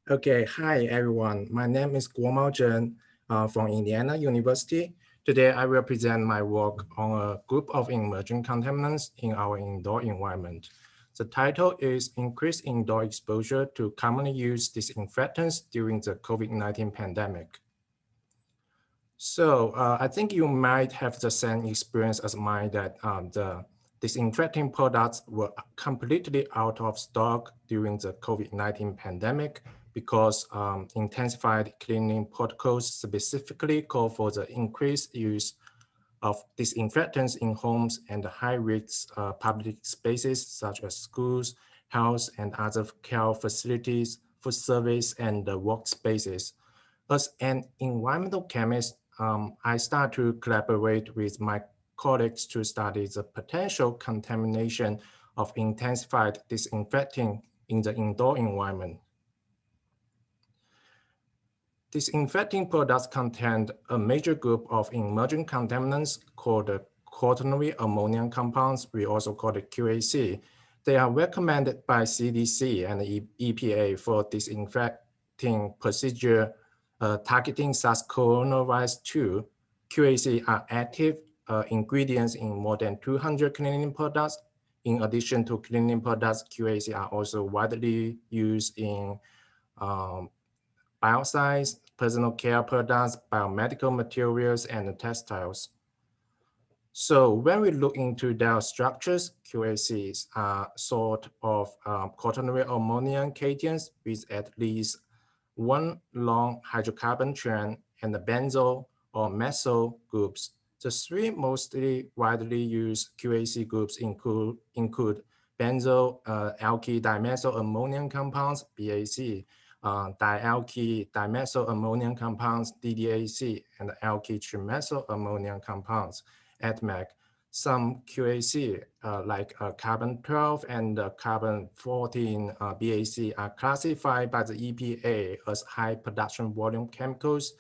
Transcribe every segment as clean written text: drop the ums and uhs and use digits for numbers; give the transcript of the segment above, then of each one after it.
Okay, hi everyone. My name is Guomao Zheng from Indiana University. Today I will present my work on a group of emerging contaminants in our indoor environment. The title is Increased Indoor Exposure to Commonly Used Disinfectants During the COVID-19 Pandemic. So I think you might have the same experience as mine that the disinfecting products were completely out of stock during the COVID-19 pandemic because intensified cleaning protocols specifically call for the increased use of disinfectants in homes and high-risk public spaces such as schools, health and other care facilities, food service, and workspaces. As an environmental chemist, I start to collaborate with my colleagues to study the potential contamination of intensified disinfecting in the indoor environment. Disinfecting products contain a major group of emerging contaminants called the quaternary ammonium compounds. We also call it QAC. They are recommended by CDC and EPA for disinfecting procedure targeting SARS-CoV-2. QAC are active ingredients in more than 200 cleaning products. In addition to cleaning products, QAC are also widely used in biocides, personal care products, biomedical materials, and textiles. So when we look into their structures, QACs are sort of quaternary ammonium cations with at least one long hydrocarbon chain and the benzyl or methyl groups. The three mostly widely used QAC groups include benzyl alkyl dimethyl ammonium compounds, BAC, dialkyl dimethyl ammonium compounds, DDAC, and alkyl trimethyl ammonium compounds, ADMAC. Some QAC like carbon 12 and carbon 14 BAC are classified by the EPA as high production volume chemicals.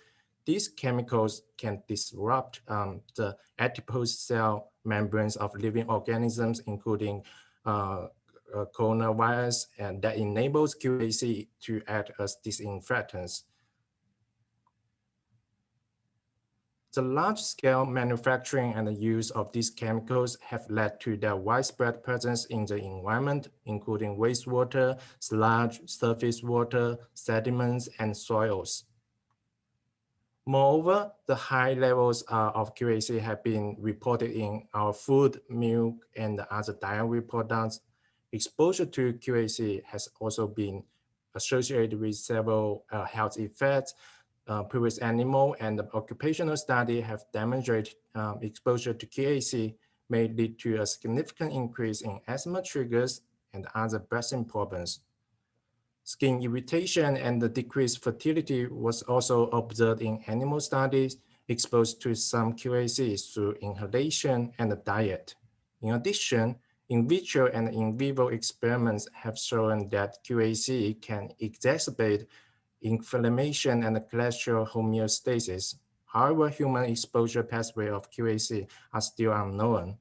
These chemicals can disrupt the adipose cell membranes of living organisms, including coronavirus, and that enables QAC to act as disinfectants. The large-scale manufacturing and the use of these chemicals have led to their widespread presence in the environment, including wastewater, sludge, surface water, sediments, and soils. Moreover, the high levels of QAC have been reported in our food, milk, and other dairy products. Exposure to QAC has also been associated with several health effects. Previous animal and occupational study have demonstrated exposure to QAC may lead to a significant increase in asthma triggers and other breathing problems. Skin irritation and the decreased fertility was also observed in animal studies exposed to some QAC through inhalation and diet. In addition, in vitro and in vivo experiments have shown that QAC can exacerbate inflammation and cholesterol homeostasis. However, human exposure pathway of QAC are still unknown.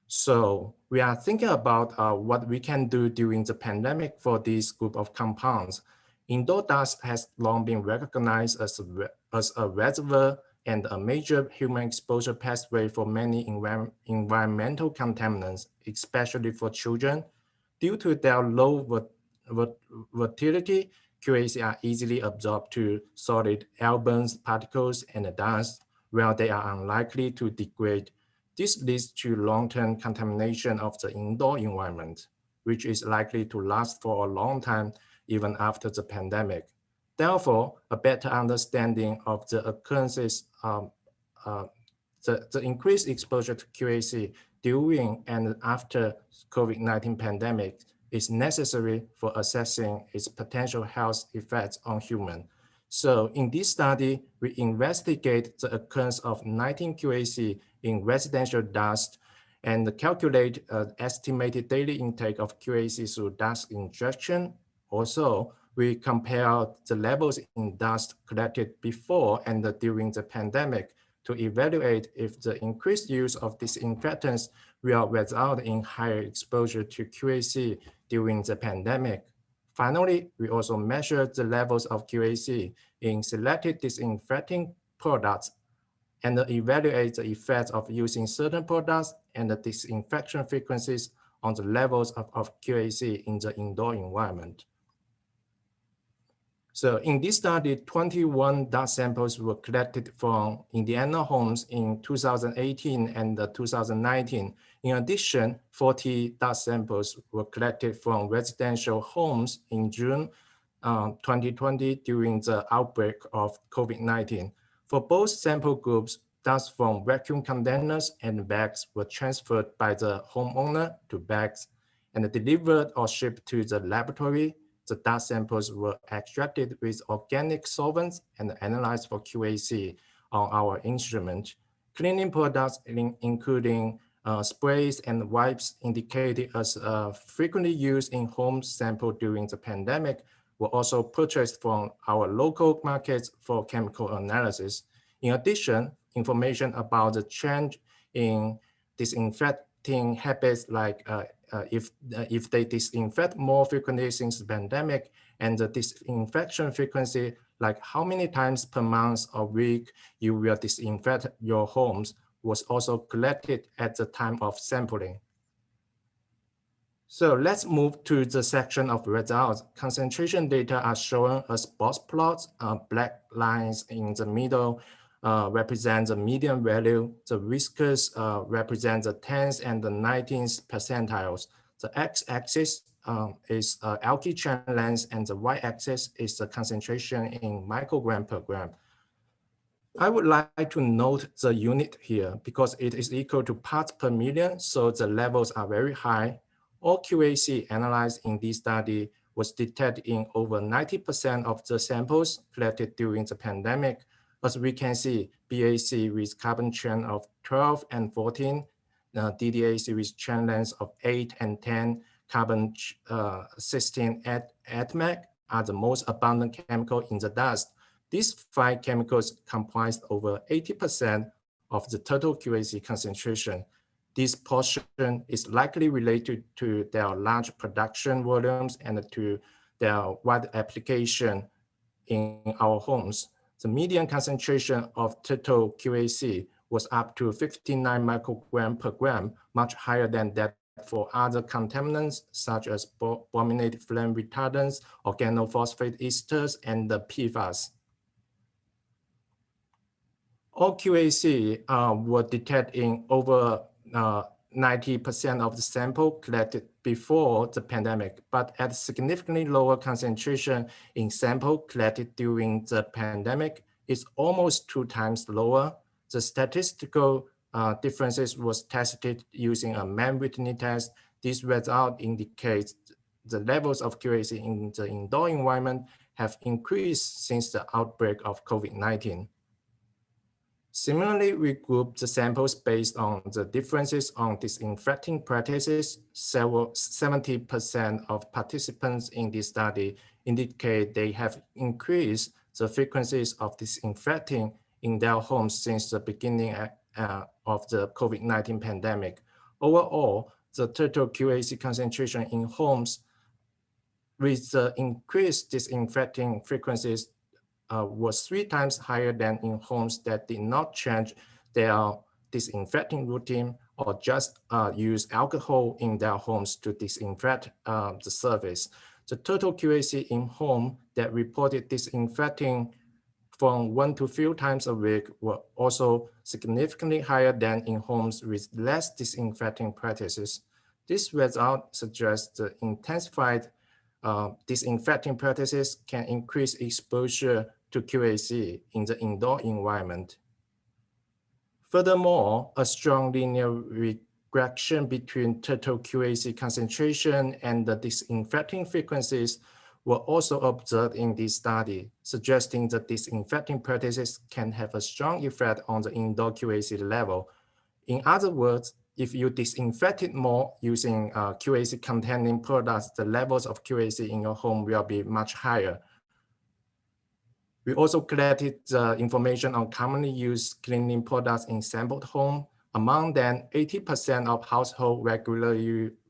So we are thinking about what we can do during the pandemic for this group of compounds. Indoor dust has long been recognized as a reservoir and a major human exposure pathway for many environmental contaminants, especially for children. Due to their low volatility, QAC are easily absorbed to solid airborne particles and dust, where they are unlikely to degrade. This leads to long-term contamination of the indoor environment, which is likely to last for a long time, even after the pandemic. Therefore, a better understanding of the occurrences the increased exposure to QAC during and after COVID-19 pandemic is necessary for assessing its potential health effects on humans. So in this study, we investigate the occurrence of 19 QAC in residential dust and calculate estimated daily intake of QAC through dust injection. Also, we compare the levels in dust collected before and during the pandemic to evaluate if the increased use of disinfectants will result in higher exposure to QAC during the pandemic. Finally, we also measured the levels of QAC in selected disinfecting products and evaluate the effects of using certain products and the disinfection frequencies on the levels of QAC in the indoor environment. So in this study, 21 dust samples were collected from Indiana homes in 2018 and 2019. In addition, 40 dust samples were collected from residential homes in June 2020 during the outbreak of COVID-19. For both sample groups, dust from vacuum containers and bags were transferred by the homeowner to bags and delivered or shipped to the laboratory. The dust samples were extracted with organic solvents and analyzed for QAC on our instrument. Cleaning products, including sprays and wipes indicated as frequently used in home sample during the pandemic, were also purchased from our local markets for chemical analysis. In addition, information about the change in disinfecting habits, like if they disinfect more frequently since the pandemic, and the disinfection frequency, like how many times per month or week you will disinfect your homes, was also collected at the time of sampling. So let's move to the section of results. Concentration data are shown as box plots. Black lines in the middle represent the median value. The whiskers represent the 10th and the 19th percentiles. The x-axis is alkyl chain length, and the y-axis is the concentration in microgram per gram. I would like to note the unit here because it is equal to parts per million, so the levels are very high. All QAC analyzed in this study was detected in over 90% of the samples collected during the pandemic. As we can see, BAC with carbon chain of 12 and 14, DDAC with chain lengths of 8 and 10, carbon 16 ATMAC are the most abundant chemical in the dust. These 5 chemicals comprised over 80% of the total QAC concentration. This portion is likely related to their large production volumes and to their wide application in our homes. The median concentration of total QAC was up to 59 microgram per gram, much higher than that for other contaminants such as brominated flame retardants, organophosphate esters, and the PFAS. All QAC were detected in over 90% of the sample collected before the pandemic, but at significantly lower concentration in sample collected during the pandemic. Is almost 2 times lower. The statistical differences was tested using a Mann-Whitney test. This result indicates the levels of QAC in the indoor environment have increased since the outbreak of COVID-19. Similarly, we grouped the samples based on the differences on disinfecting practices. 70% of participants in this study indicate they have increased the frequencies of disinfecting in their homes since the beginning of the COVID-19 pandemic. Overall, the total QAC concentration in homes with the increased disinfecting frequencies was 3 times higher than in homes that did not change their disinfecting routine or just use alcohol in their homes to disinfect the surface. The total QAC in home that reported disinfecting from 1 to few times a week were also significantly higher than in homes with less disinfecting practices. This result suggests the intensified disinfecting practices can increase exposure to QAC in the indoor environment. Furthermore, a strong linear regression between total QAC concentration and the disinfecting frequencies were also observed in this study, suggesting that disinfecting practices can have a strong effect on the indoor QAC level. In other words, if you disinfected more using QAC containing products, the levels of QAC in your home will be much higher. We also collected information on commonly used cleaning products in sampled home. Among them, 80% of households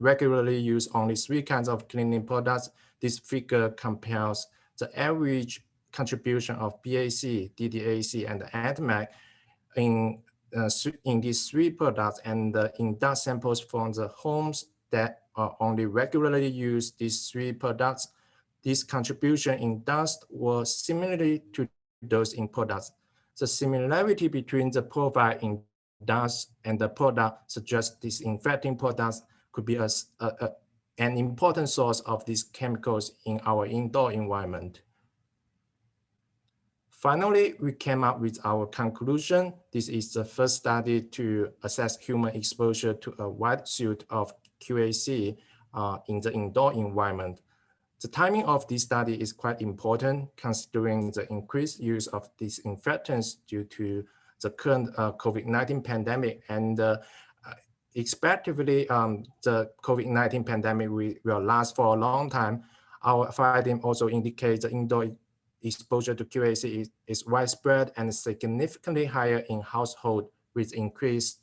regularly use only 3 kinds of cleaning products. this figure compares the average contribution of BAC, DDAC, and ADMAC in these three products, and in dust samples from the homes that only regularly use these three products, this contribution in dust was similarly to those in products. The similarity between the profile in dust and the product suggests disinfecting products could be an important source of these chemicals in our indoor environment. Finally, we came up with our conclusion. This is the first study to assess human exposure to a wide suite of QAC in the indoor environment. The timing of this study is quite important considering the increased use of disinfectants due to the current COVID-19 pandemic, and expectedly the COVID-19 pandemic will last for a long time. Our finding also indicates the indoor exposure to QAC is widespread and significantly higher in households with increased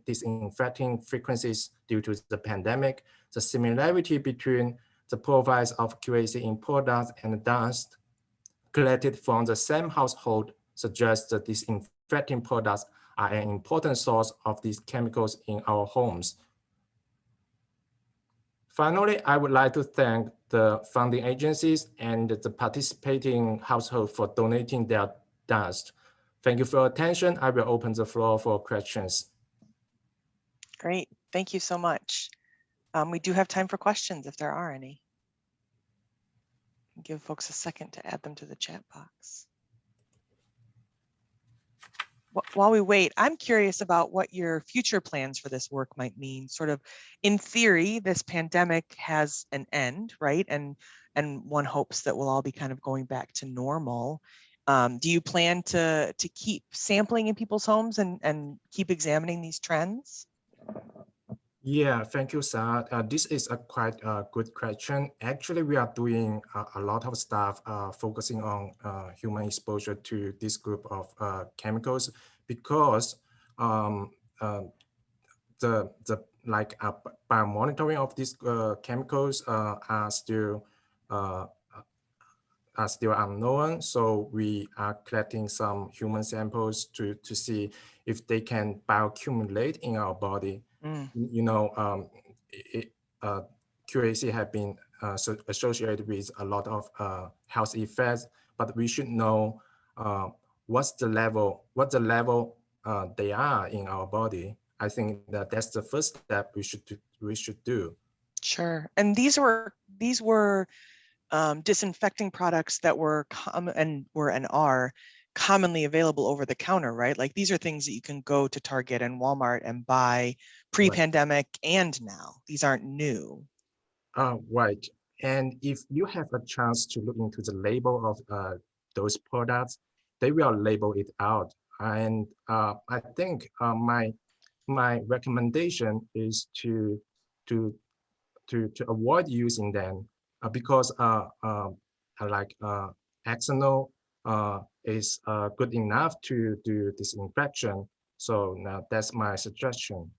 disinfecting frequencies due to the pandemic. The similarity between the profiles of QAC in products and dust collected from the same household suggests that disinfecting products are an important source of these chemicals in our homes. Finally, I would like to thank the funding agencies and the participating households for donating their dust. Thank you for your attention. I will open the floor for questions. Great, thank you so much. We do have time for questions if there are any. Give folks a second to add them to the chat box. While we wait, I'm curious about what your future plans for this work might mean. Sort of, in theory, this pandemic has an end, right? And one hopes that we'll all be kind of going back to normal. Do you plan to keep sampling in people's homes and keep examining these trends? Yeah, thank you, Sarah. This is a quite good question. Actually, we are doing a lot of stuff focusing on human exposure to this group of chemicals, because by monitoring of these chemicals are still unknown. So we are collecting some human samples to see if they can bioaccumulate in our body. You know, QAC have been associated with a lot of health effects, but we should know what the level they are in our body. I think that's the first step we should do. Sure. And these were disinfecting products that were and are commonly available over the counter, right? Like these are things that you can go to Target and Walmart and buy pre-pandemic and now. These aren't new. Right. And if you have a chance to look into the label of those products, they will label it out. And I think my recommendation is to avoid using them because Axonil is good enough to do disinfection. So now that's my suggestion.